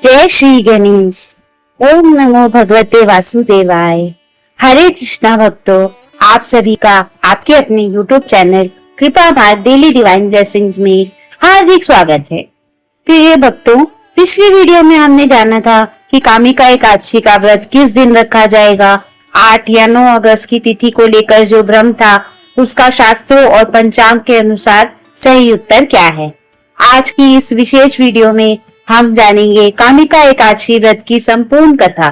जय श्री गणेश। ओम नमो भगवते वासुदेवाय। हरे कृष्णा भक्तों, आप सभी का आपके अपने YouTube चैनल कृपा मार्ग डेली डिवाइन ब्लेसिंग्स में हार्दिक स्वागत है। प्रिय भक्तों, पिछली वीडियो में हमने जाना था कि कामिका एकादशी का व्रत किस दिन रखा जाएगा। 8 या 9 अगस्त की तिथि को लेकर जो भ्रम था, उसका शास्त्रों और पंचांग के अनुसार सही उत्तर क्या है। आज की इस विशेष वीडियो में हम जानेंगे कामिका एकादशी व्रत की संपूर्ण कथा,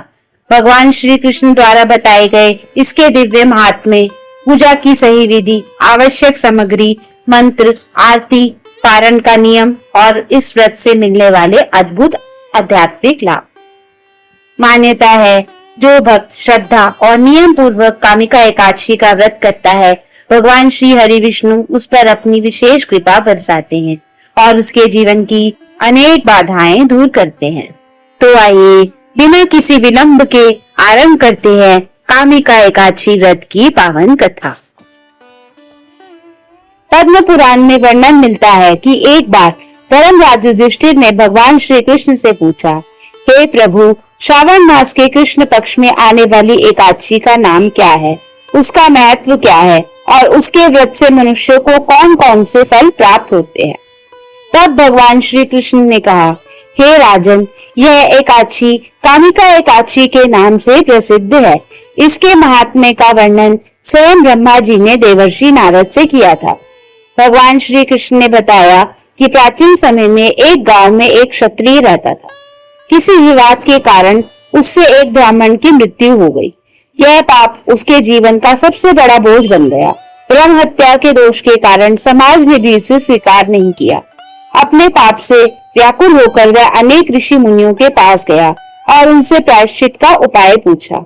भगवान श्री कृष्ण द्वारा बताए गए इसके दिव्य महात्म्य, पूजा की सही विधि, आवश्यक सामग्री, मंत्र, आरती, पारण का नियम और इस व्रत से मिलने वाले अद्भुत आध्यात्मिक लाभ। मान्यता है, जो भक्त श्रद्धा और नियम पूर्वक कामिका एकादशी का व्रत करता है, भगवान श्री हरि विष्णु उस पर अपनी विशेष कृपा बरसाते हैं और उसके जीवन की अनेक बाधाएं दूर करते हैं। तो आइए बिना किसी विलंब के आरंभ करते हैं कामिका एकादशी व्रत की पावन कथा। पद्म पुराण में वर्णन मिलता है कि एक बार धर्मराज युधिष्ठिर ने भगवान श्री कृष्ण से पूछा, हे प्रभु, श्रावण मास के कृष्ण पक्ष में आने वाली एकादशी का नाम क्या है, उसका महत्व क्या है और उसके व्रत से मनुष्य को कौन कौन से फल प्राप्त होते हैं। तब भगवान श्री कृष्ण ने कहा, हे राजन, यह एकादशी कामिका एकादशी के नाम से प्रसिद्ध है। इसके महात्म्य का वर्णन स्वयं ब्रह्मा जी ने देवर्षि नारद से किया था। भगवान श्री कृष्ण ने बताया कि प्राचीन समय में एक गांव में एक क्षत्रिय रहता था। किसी विवाद के कारण उससे एक ब्राह्मण की मृत्यु हो गई। यह पाप उसके जीवन का सबसे बड़ा बोझ बन गया। ब्रह्म हत्या के दोष के कारण समाज ने भी उसे स्वीकार नहीं किया। अपने पाप से व्याकुल होकर वह अनेक ऋषि मुनियों के पास गया और उनसे प्रायश्चित का उपाय पूछा।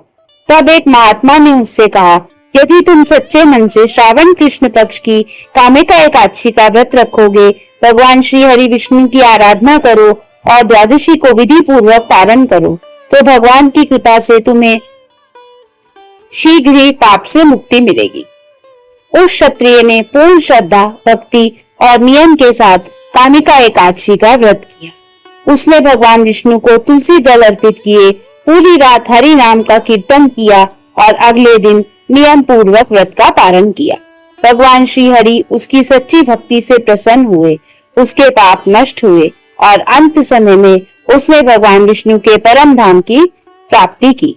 तब एक महात्मा ने उससे कहा, यदि तुम सच्चे मन से श्रावण कृष्ण पक्ष की कामिका एकादशी का व्रत रखोगे, भगवान श्री हरि विष्णु की आराधना करो और द्वादशी को विधि पूर्वक पारण करो, तो भगवान की कृपा से तुम्हें शीघ्र ही पाप से मुक्ति मिलेगी। उस क्षत्रिय ने पूर्ण श्रद्धा, भक्ति और नियम के साथ कामिका एकादशी का व्रत किया। उसने भगवान विष्णु को तुलसी दल अर्पित किए, पूरी रात हरि नाम का कीर्तन किया और अगले दिन नियम पूर्वक व्रत का पारण किया। भगवान श्री हरि उसकी सच्ची भक्ति से प्रसन्न हुए, उसके पाप नष्ट हुए और अंत समय में उसने भगवान विष्णु के परम धाम की प्राप्ति की।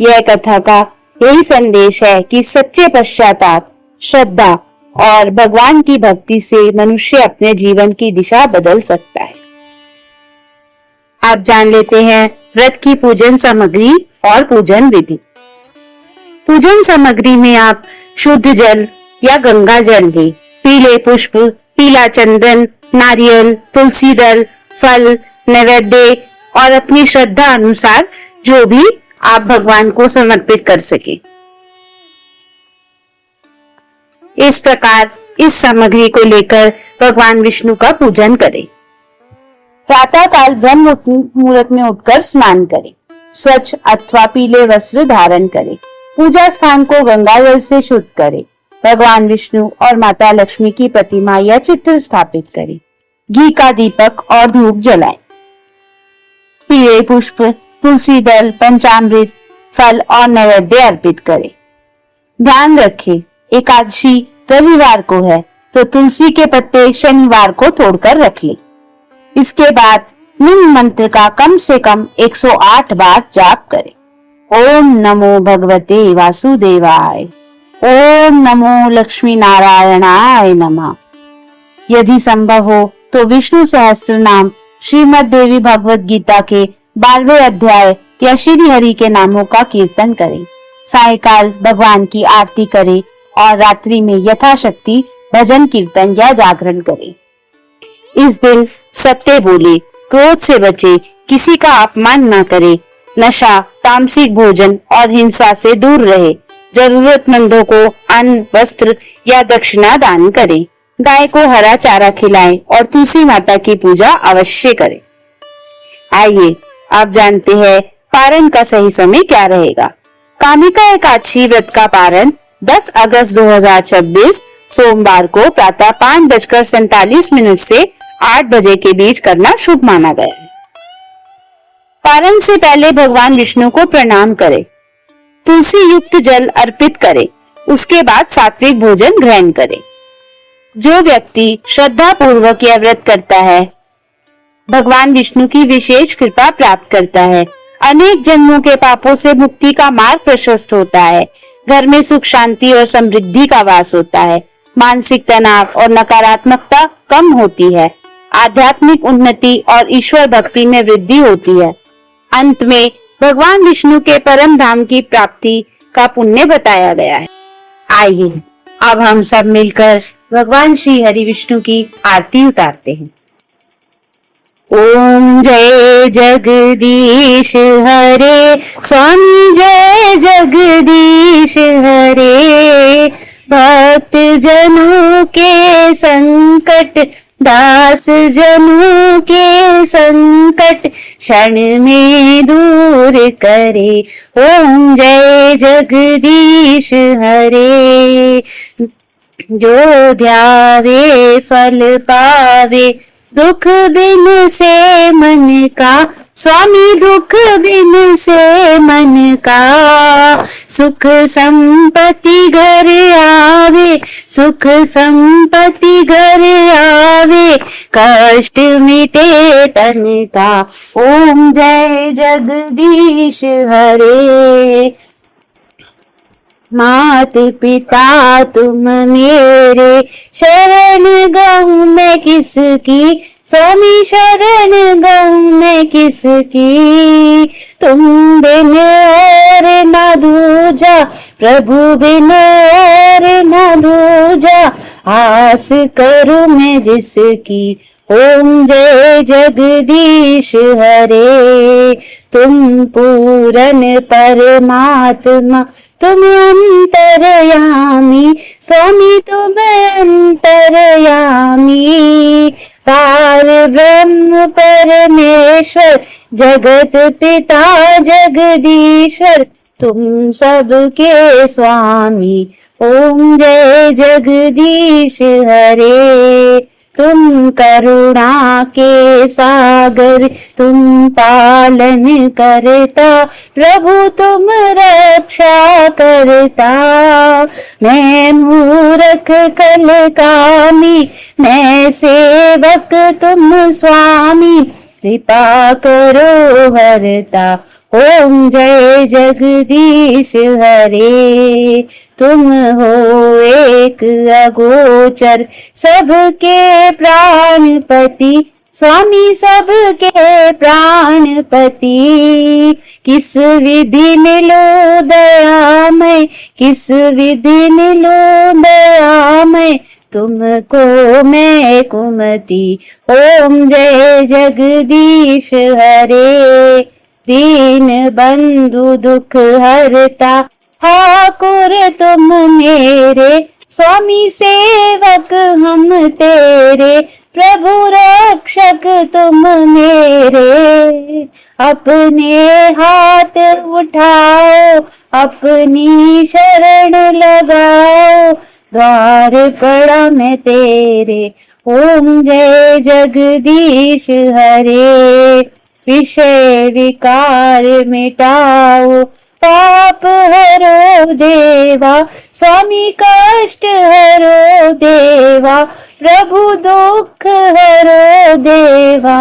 यह कथा का यही संदेश है कि सच्चे पश्चाताप, श्रद्धा और भगवान की भक्ति से मनुष्य अपने जीवन की दिशा बदल सकता है। अब जान लेते हैं व्रत की पूजन सामग्री और पूजन विधि। पूजन सामग्री में आप शुद्ध जल या गंगा जल लें, पीले पुष्प, पीला चंदन, नारियल, तुलसी दल, फल, नैवेद्य और अपनी श्रद्धा अनुसार जो भी आप भगवान को समर्पित कर सके। इस प्रकार इस सामग्री को लेकर भगवान विष्णु का पूजन करें। प्रातः काल ब्रह्म मुहूर्त में उठकर स्नान करें। स्वच्छ अथवा पीले वस्त्र धारण करें। पूजा स्थान को गंगा जल से शुद्ध करें। भगवान विष्णु और माता लक्ष्मी की प्रतिमा या चित्र स्थापित करें। घी का दीपक और धूप जलाएं। पीले पुष्प, तुलसी दल, पंचामृत, फल और नैवेद्य अर्पित करें। ध्यान रखें, एकादशी रविवार को है तो तुलसी के पत्ते शनिवार को तोड़कर रख ले। इसके बाद निम्न मंत्र का कम से कम 108 बार जाप करें। ओम नमो भगवते वासुदेवाय। ओम नमो लक्ष्मी नारायणाय नमः। यदि संभव हो तो विष्णु सहस्त्र नाम, श्रीमद् देवी भगवत गीता के 12वें अध्याय या श्री हरि के नामों का कीर्तन करें। सायकाल भगवान की आरती करें और रात्रि में यथाशक्ति भजन कीर्तन या जागरण करें। इस दिन सत्य बोले, क्रोध से बचे, किसी का अपमान न करे, नशा, तामसिक भोजन और हिंसा से दूर रहे, जरूरतमंदों को अन्न, वस्त्र या दक्षिणा दान करें, गाय को हरा चारा खिलाएं और तुलसी माता की पूजा अवश्य करें। आइए आप जानते हैं पारण का सही समय क्या रहेगा। कामिका एकादशी व्रत का पारण 10 अगस्त 2026 सोमवार को प्रातः 5:47 से 8 बजे के बीच करना शुभ माना गया है। पारण से पहले भगवान विष्णु को प्रणाम करें, तुलसी युक्त जल अर्पित करें, उसके बाद सात्विक भोजन ग्रहण करें। जो व्यक्ति श्रद्धा पूर्वक यह व्रत करता है, भगवान विष्णु की विशेष कृपा प्राप्त करता है। अनेक जन्मों के पापों से मुक्ति का मार्ग प्रशस्त होता है। घर में सुख शांति और समृद्धि का वास होता है। मानसिक तनाव और नकारात्मकता कम होती है। आध्यात्मिक उन्नति और ईश्वर भक्ति में वृद्धि होती है। अंत में भगवान विष्णु के परम धाम की प्राप्ति का पुण्य बताया गया है। आइए अब हम सब मिलकर भगवान श्री हरि विष्णु की आरती उतारते हैं। ओम जय जगदीश हरे, स्वामी जय जगदीश हरे। भक्त जनों के संकट, दास जनों के संकट क्षण में दूर करे। ओम जय जगदीश हरे। जो ध्यावे फल पावे, दुख बिन से मन का, स्वामी दुख बिन से मन का। सुख संपत्ति घर आवे, सुख संपत्ति घर आवे, कष्ट मिटे तन का। ओम जय जगदीश हरे। मात पिता तुम मेरे, शरण गहूँ मैं किसकी, स्वामी शरण गहूँ मैं किसकी। तुम बिन और न दूजा, प्रभु बिन और न दूजा, आस करूँ मैं जिसकी। ओम जय जगदीश हरे। तुम पूरन परमात्मा, तुम अंतर्यामी, स्वामी तुम अंतर्यामी। पार ब्रह्म परमेश्वर, जगत पिता जगदीश्वर, तुम सबके स्वामी। ओम जय जगदीश हरे। तुम करुणा के सागर, तुम पालन करता, प्रभु तुम रक्षा करता। मैं मूर्ख कल कामी, मैं सेवक तुम स्वामी, कृपा करो हरता। ओम जय जगदीश हरे। तुम हो एक अगोचर, सबके प्राणपति, स्वामी सबके प्राणपति। किस विधि मिलो दयामय, किस विधि मिलो दयामय, तुमको मैं कुमति। ओम जय जगदीश हरे। दीन बंधु दुख हरता, ठाकुर तुम मेरे, स्वामी सेवक हम तेरे, प्रभु रक्षक तुम मेरे। अपने हाथ उठाओ, अपनी शरण लगाओ, द्वार पड़ा मैं तेरे। ओम जय जगदीश हरे। विषय विकार मिटाओ, पाप हरो देवा, स्वामी कष्ट हरो देवा, प्रभु दुख हरो देवा।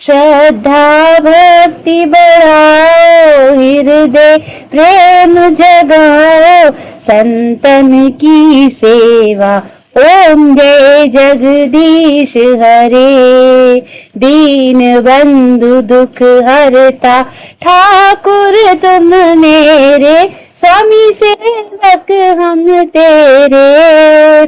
श्रद्धा भक्ति बढ़ाओ, हृदय प्रेम जगाओ, संतन की सेवा। ओम जय जगदीश हरे। दीन बंधु दुख हरता, ठाकुर तुम मेरे, स्वामी सेवक हम तेरे।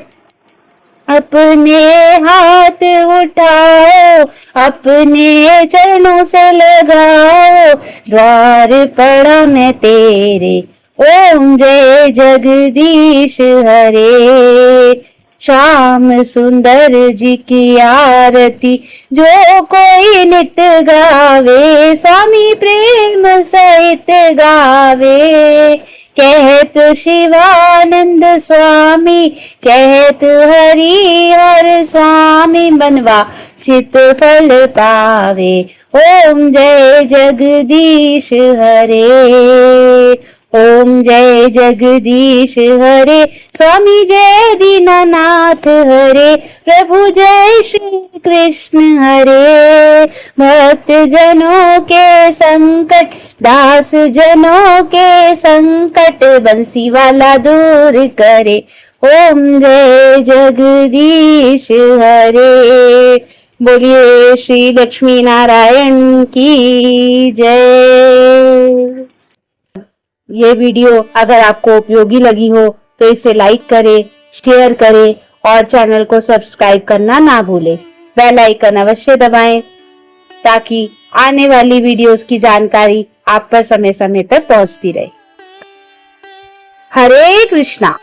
अपने हाथ उठाओ, अपने चरणों से लगाओ, द्वार पड़ा मैं तेरे। ओम जय जगदीश हरे। श्याम सुंदर जी की आरती जो कोई नित गावे, स्वामी प्रेम सहित गावे। कहत शिवानंद स्वामी, कहत हरि हर स्वामी, बनवा चित फल पावे। ओम जय जगदीश हरे, ओम जय जगदीश हरे। स्वामी जय दीनानाथ हरे, प्रभु जय श्री कृष्ण हरे। भक्त जनों के संकट, दास जनों के संकट, बंसी वाला दूर करे। ओम जय जगदीश हरे। बोलिए श्री लक्ष्मी नारायण की जय। ये वीडियो अगर आपको उपयोगी लगी हो तो इसे लाइक करें, शेयर करें और चैनल को सब्सक्राइब करना ना भूलें। बेल आइकन अवश्य दबाएं ताकि आने वाली वीडियोस की जानकारी आप पर समय समय तक पहुंचती रहे। हरे कृष्णा।